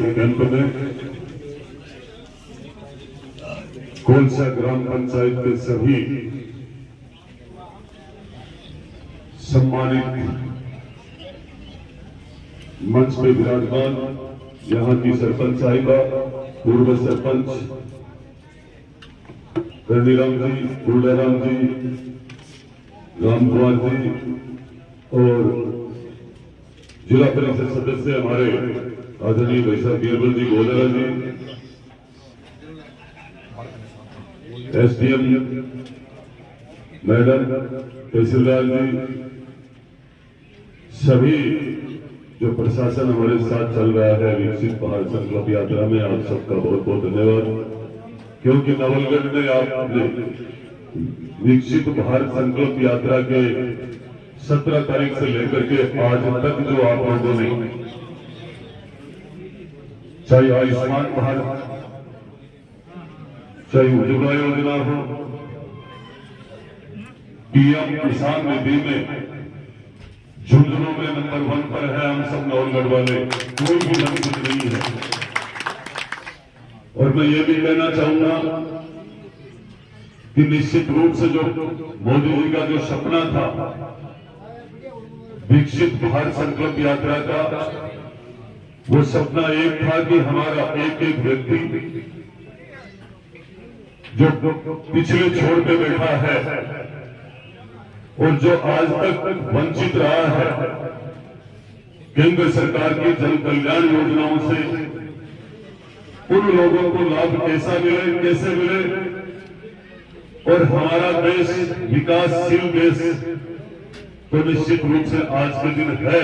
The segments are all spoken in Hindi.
कैंप में कोलसा ग्राम पंचायत के सभी सम्मानित मंच पे विराजमान यहाँ की सरपंच साहिबा, पूर्व सरपंच कर्णीराम जी, गुलराम जी, राम कुमार जी और जिला परिषद सदस्य हमारे आदरणीय भाई साहब बीरबल जी, गोलरा जी, एसडीएम मैडम, तहसीलदार जी, सभी जो प्रशासन हमारे साथ चल रहा है विकसित भारत संकल्प यात्रा में, आप सबका बहुत बहुत धन्यवाद। क्योंकि नवलगढ़ में आपने विकसित भारत संकल्प यात्रा के 17 तारीख से लेकर के आज तक जो आप लोगों ने चाहे आयुष्मान भारत, चाहे उज्ज्वला योजना हो, पीएम किसान निधि में झुंझुनों में नंबर 1 पर है हम सब नवलगढ़ वाले, कोई भी वंचित नहीं है। और मैं ये भी कहना चाहूंगा कि निश्चित रूप से जो मोदी जी का जो सपना था विकसित भारत संकल्प यात्रा का, वो सपना एक था कि हमारा एक एक व्यक्ति जो पिछले छोर पे बैठा है और जो आज तक वंचित रहा है केंद्र सरकार की जन कल्याण योजनाओं से, उन लोगों को लाभ कैसे मिले और हमारा देश विकासशील देश तो निश्चित रूप से आज के दिन है,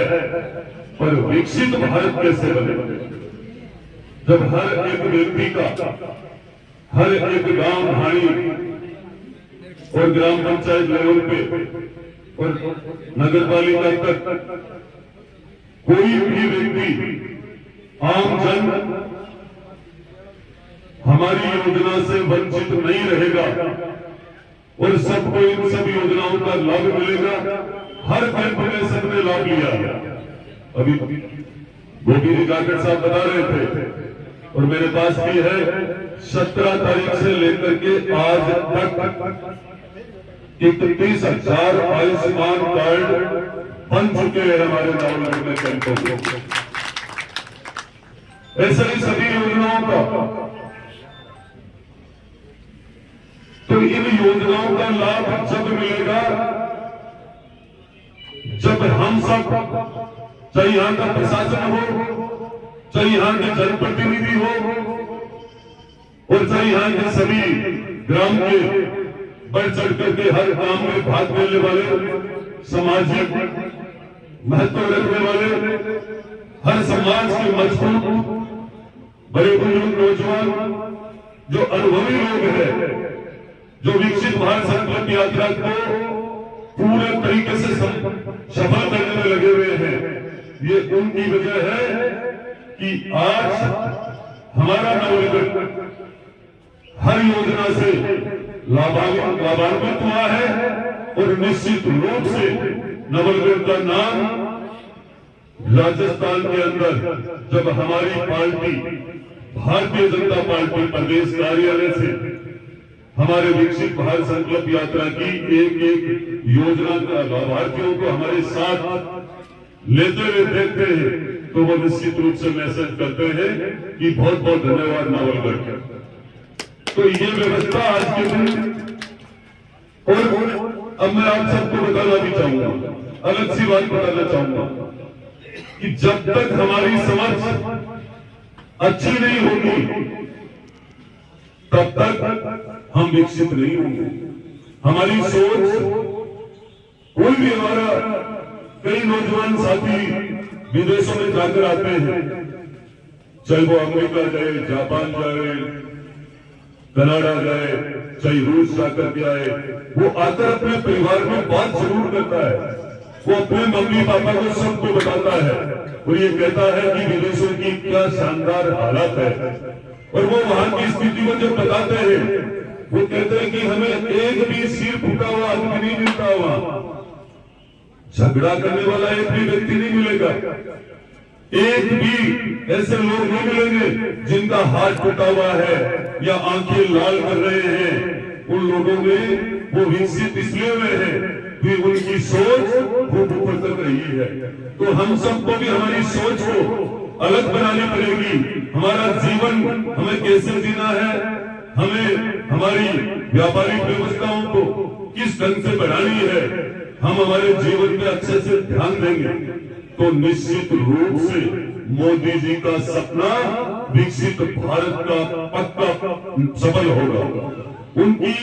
पर विकसित भारत कैसे बने, जब हर एक व्यक्ति का, हर एक गांव ढाणी और ग्राम पंचायत लेवल पे और नगर पालिका तक कोई भी व्यक्ति, आम जन हमारी योजना से वंचित नहीं रहेगा और सबको इन सब योजनाओं का लाभ मिलेगा। हर कैंप में सबने लाभ लिया। अभी गोपी जी जाकर साहब बता रहे थे और मेरे पास भी है, 17 तारीख से लेकर के आज तक 31,000 आयुष्मान कार्ड बन चुके हैं हमारे नवलगढ़ में कैंपों में। ऐसे ही सभी योजनाओं का, तो इन योजनाओं का लाभ जब मिलेगा जब हम सब, चाहे यहां का प्रशासन हो, चाहे यहां के जनप्रतिनिधि हो और चाहे यहां के सभी ग्राम के बढ़ चढ़ करके हर काम में भाग लेने वाले, सामाजिक महत्व रखने वाले, हर समाज के मजबूत बड़े बुजुर्ग नौजवान जो अनुभवी लोग हैं, जो विकसित भारत संकल्प यात्रा को पूरे तरीके से सफल करने में लगे हुए हैं, ये उनकी वजह है कि आज हमारा नवलगढ़ हर योजना से लाभान्वित हुआ है और निश्चित रूप से नवलगढ़ का नाम राजस्थान के अंदर जब हमारी पार्टी भारतीय जनता पार्टी प्रदेश कार्यालय से हमारे विकसित भारत संकल्प यात्रा की एक एक योजना का लाभार्थियों को हमारे साथ लेते हुए देखते हैं, तो वो निश्चित रूप से मैसेज करते हैं कि बहुत बहुत धन्यवाद नवलगढ़। तो ये व्यवस्था आज के दिन, और अब मैं आप सबको बताना भी चाहूंगा, अलग सी बात बताना चाहूंगा कि जब तक हमारी समझ अच्छी नहीं होगी तब तक हम विकसित नहीं होंगे। हमारी सोच, कोई भी हमारा, कई नौजवान साथी विदेशों में जाकर आते हैं, चाहे वो अमेरिका जाए, जापान जाए, कनाडा जाए, चाहे रूस जाकर के आए, वो आकर अपने परिवार में बात जरूर करता है, वो अपने मम्मी पापा को सबको बताता है और ये कहता है कि विदेशों की क्या शानदार हालत है। और वो वहां की स्थिति को जब बताते हैं, वो कहते हैं कि हमें एक भी सिर फूटा हुआ आदमी नहीं मिलता, वहां झगड़ा करने वाला एक भी व्यक्ति नहीं मिलेगा, एक भी ऐसे लोग नहीं मिलेंगे जिनका हाथ टूटा हुआ है या आंखें लाल कर रहे हैं। उन लोगों में वो विकसित इसलिए हुए हैं कि उनकी सोच खूब ऊपर तक रही है। तो हम सबको भी हमारी सोच को अलग बनानी पड़ेगी। हमारा जीवन हमें कैसे जीना है, हमें हमारी व्यापारिक व्यवस्थाओं को किस ढंग से बढ़ानी है, हम हमारे जीवन में अच्छे से ध्यान देंगे तो निश्चित रूप से मोदी जी का सपना विकसित भारत का पक्का सफल होगा। उनकी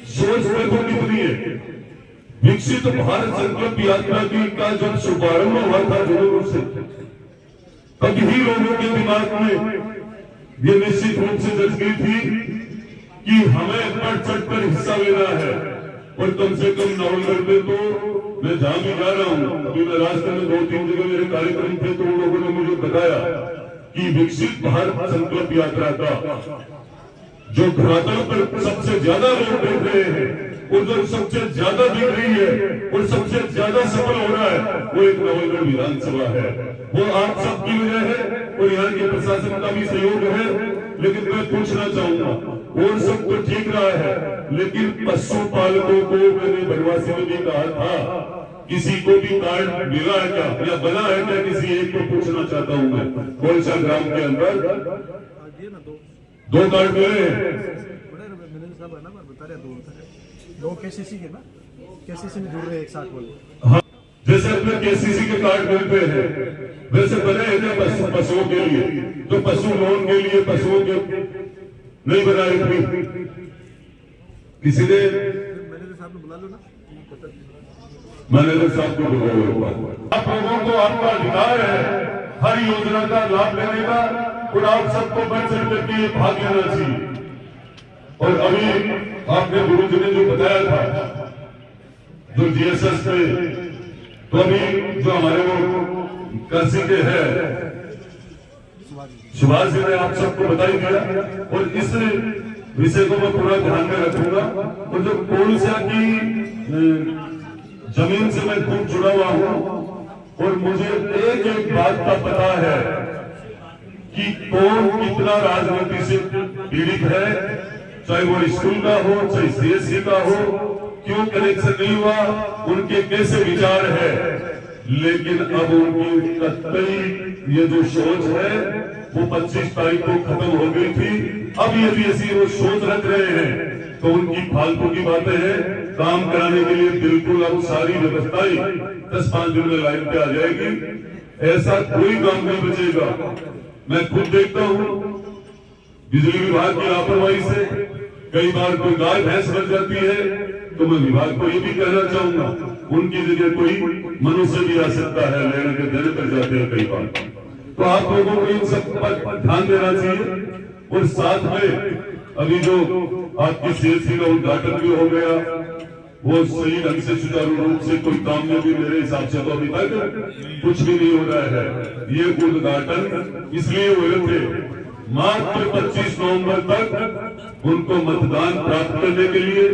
सोच देखो कितनी है। विकसित भारत संकल्प यात्रा की का जब शुभारंभ हुआ था जरूर से, तभी ही लोगों के दिमाग में ये निश्चित रूप से जज गई थी कि हमें बढ़ चढ़कर हिस्सा लेना है। और कम से कम नवंबर में तो मैं जहां भी जा रहा हूं, अभी मैं रास्ते में 2-3 जगह मेरे कार्यक्रम थे तो उन लोगों ने मुझे बताया कि विकसित भारत संकल्प यात्रा का जो धरातल पर सबसे ज्यादा लोग देख रहे हैं और जो सबसे ज्यादा दिख रही है और सबसे ज्यादा सफल हो रहा है वो एक नवंबर विधानसभा है। वो आप सबकी वजह है और यहाँ के प्रशासन का भी सहयोग है। लेकिन मैं पूछना चाहूंगा, और सब तो ठीक रहा है, लेकिन पशुपालकों को मैंने बनवासी में भी कहा था, किसी को भी कार्ड मिला है क्या या बना है क्या? किसी एक को पूछना चाहता हूं मैं। कोलसा ग्राम के अंदर 2 कार्ड मिले हैं। दो केसीसी के ना, केसीसी में जुड़ रहे एक साथ वाले। हाँ, जैसे अपने केसीसी के कार्ड मिलते हैं वैसे बने हैं क्या पशुओं के लिए? जो पशु लोन के लिए पशुओं के नहीं बनाए थे किसी ने, मैनेजर साहब ने बुला लो ना, मैनेजर साहब को बुलाओ। आप लोगों को आपका अधिकार है हर योजना का लाभ लेने का और आप सबको बढ़ चढ़ करके भाग लेना चाहिए। और अभी आपने गुरु जी ने जो बताया था जो जीएसएस में, तो अभी जो हमारे वो कृषि के है सुभाष जी ने आप सबको बता ही दिया और इस विषय को मैं पूरा ध्यान में रखूंगा। और जो कोलसा की जमीन से मैं खूब जुड़ा हुआ हूं और मुझे एक एक बात का पता है कि कौन कितना राजनीति से पीड़ित है, चाहे वो स्कूल का हो चाहे सीएससी का हो, क्यों कनेक्शन नहीं हुआ, उनके कैसे विचार है। लेकिन अब उनकी कतई ये जो सोच है वो 25 तारीख को खत्म हो गई थी। अब यदि ऐसी वो सोच रख रहे हैं तो उनकी फालतू की बातें हैं। काम कराने के लिए बिल्कुल अब सारी व्यवस्थाएं 10-5 दिन में लाइन पे आ जाएगी। ऐसा कोई काम नहीं बचेगा। मैं खुद देखता हूँ बिजली विभाग की लापरवाही से कई बार कोई गाय भैंस बच जाती है, तो मैं विभाग को ये भी कहना चाहूंगा उनकी जगह कोई मनुष्य भी आ सकता है, लेने के देने पर जाते हैं कई बार। तो आप लोगों को इन सब पर ध्यान देना चाहिए। और साथ में अभी जो आपकी सीएससी का उद्घाटन भी हो गया, वो सही ढंग से सुचारू रूप से कोई काम में भी मेरे हिसाब से तो अभी तक कुछ भी नहीं हो रहा है। ये उद्घाटन इसलिए हुए थे मात्र 25 नवंबर तक उनको मतदान प्राप्त करने के लिए,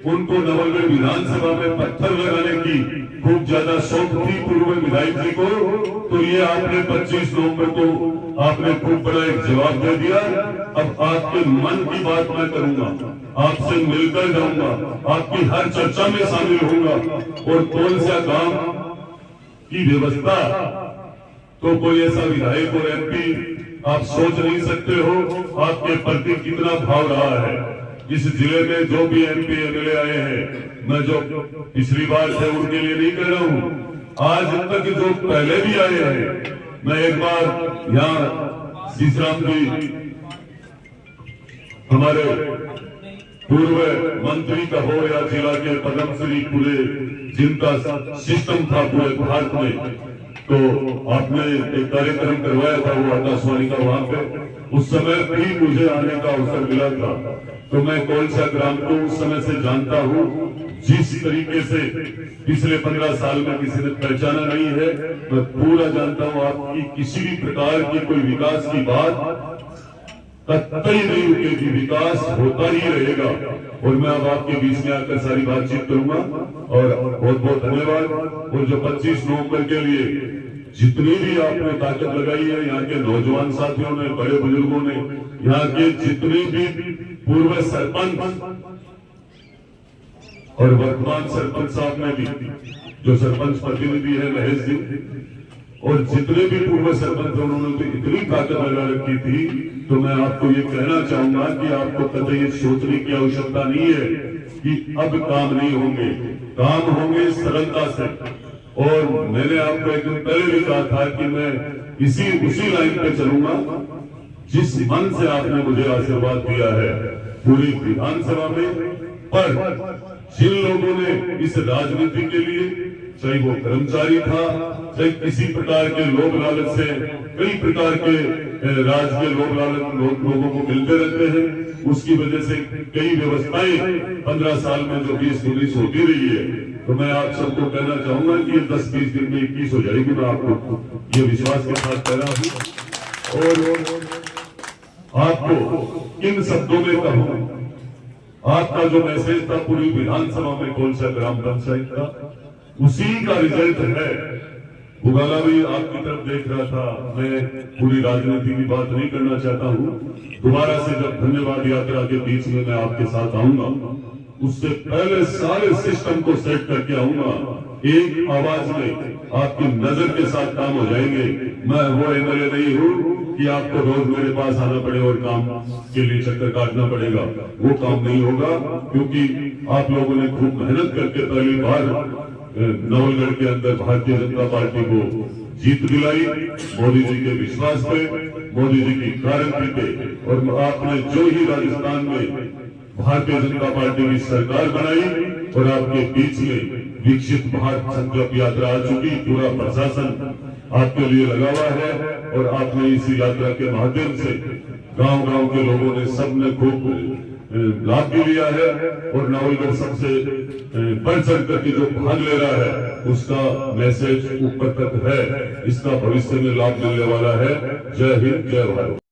उनको नवंबर विधानसभा में पत्थर लगाने की खूब ज्यादा शौक थी पूर्व विधायक जी को। तो ये आपने 25 नवंबर को आपने खूब बड़ा एक जवाब दे दिया। अब आपके मन की बात मैं करूंगा, आपसे मिलकर जाऊंगा, आपकी हर चर्चा में शामिल होऊंगा। और कोलसा गांव की व्यवस्था तो कोई ऐसा विधायक और एमपी आप सोच नहीं सकते हो आपके प्रति कितना भाव रहा है। इस जिले में जो भी एमपी एमएलए आए हैं, मैं जो पिछली बार थे उनके लिए नहीं कह रहा हूँ, आज तक जो पहले भी आए हैं, मैं एक बार यहाँ सीसराम जी हमारे पूर्व मंत्री का हो या जिला के पद्मश्री पूरे जिनका सिस्टम था पूरे भारत में, तो आपने एक कार्यक्रम करवाया था वो आकाशवाणी का, वहां पे उस समय भी मुझे आने का अवसर मिला था। तो मैं कोलसा ग्राम को उस समय से जानता हूँ। जिस तरीके से पिछले 15 साल में किसी ने पहचाना नहीं है, मैं पूरा जानता हूँ। आपकी किसी भी प्रकार की कोई विकास की बात कतई नहीं रुकेगी, विकास होता ही रहेगा। और मैं अब आपके बीच में आकर सारी बातचीत करूंगा और बहुत बहुत धन्यवाद। और जो 25 नवंबर के लिए जितनी भी आपने ताकत लगाई है, यहाँ के नौजवान साथियों ने, बड़े बुजुर्गों ने, यहाँ के जितने भी पूर्व सरपंच और वर्तमान सरपंच साहब ने भी, जो सरपंच प्रतिनिधि है महेश जी, और जितने भी पूर्व सरपंच थे उन्होंने तो इतनी ताकत लगा रखी थी। तो मैं आपको ये कहना चाहूंगा कि आपको कतई ये सोचने की आवश्यकता नहीं है कि अब काम नहीं होंगे, काम होंगे सरलता से। और मैंने आपको एक दिन पहले भी कहा था कि मैं उसी लाइन पे चलूंगा जिस मन से आपने मुझे आशीर्वाद दिया है पूरी विधानसभा में। पर जिन लोगों ने इस राजनीति के लिए, चाहे वो कर्मचारी था, चाहे किसी प्रकार के लोभ लालच से, कई प्रकार के राज के लोभ लालच लोगों को मिलते रहते हैं, उसकी वजह से कई व्यवस्थाएं 15 साल में जो 20-19 होती रही है। तो मैं आप सबको कहना चाहूंगा कि ये 10-20 दिन में 21 हो जाएगी। मैं आपको ये विश्वास के साथ कह रहा हूं। और आपको किन शब्दों में कहूं, आपका जो मैसेज था पूरी विधानसभा में कौलसा ग्राम पंचायत का, उसी का रिजल्ट है। बुगाला भी आपकी तरफ देख रहा था। मैं पूरी राजनीति की बात नहीं करना चाहता हूं। दोबारा से जब धन्यवाद यात्रा के बीच में मैं आपके साथ आऊंगा, उससे पहले सारे सिस्टम को सेट करके आऊंगा। एक आवाज में आपकी नजर के साथ काम हो जाएंगे। मैं वो एमएलए नहीं हूं कि आपको रोज मेरे पास आना पड़े और काम के लिए चक्कर काटना पड़ेगा। वो काम नहीं होगा, क्योंकि आप लोगों ने खूब मेहनत करके पहली बार नवलगढ़ के अंदर भारतीय जनता पार्टी को जीत दिलाई, मोदी जी के विश्वास पे, मोदी जी की गारंटी पे। और आपने जो ही राजस्थान में भारतीय जनता पार्टी की सरकार बनाई और आपके बीच में विकसित भारत संकल्प यात्रा आ चुकी, पूरा प्रशासन आपके लिए लगा हुआ है। और आपने इस यात्रा के माध्यम से गांव-गांव के लोगों ने, सबने खूब लाभ भी लिया है। और नवलगढ़ सबसे बढ़ चढ़ करके जो भाग ले रहा है, उसका मैसेज ऊपर तक है, इसका भविष्य में लाभ मिलने वाला है। जय हिंद, जय भारत।